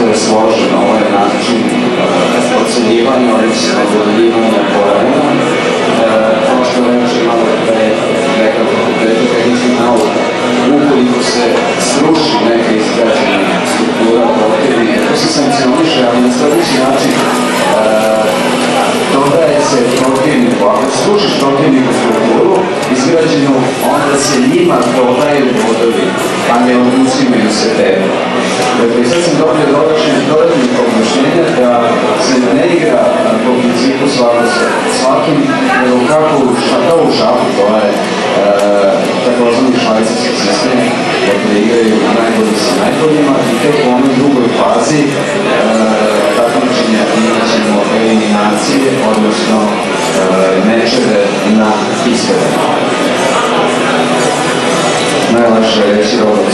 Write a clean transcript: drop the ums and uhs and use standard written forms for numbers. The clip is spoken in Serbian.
dosta je složen ovaj način ocenjivanja, odnosno dodeljivanja poena. Ono što reče malo da je neka fakulteta tehničkih nauka, ukoliko se sruši neka izgrađena struktura protivnika, to se sankcioniše, ali na sledeći način dodaje se protivniku. Ako srušiš protivniku strukturu izgrađenu, onda se njima dodaju bodovi, a ne oduzimaju se tebi. Dakle, sad sam dobio dodatnih objašnjenja da se ne igra po principu svakim, nego kako u šahu, to je takozvani švajcarski sistem, dakle igraju najbolji sa najboljima i tek u onoj drugoj fazi takmičenja imat ćemo eliminacije, odnosno mečeve na isprede. Najlakše je reći ovo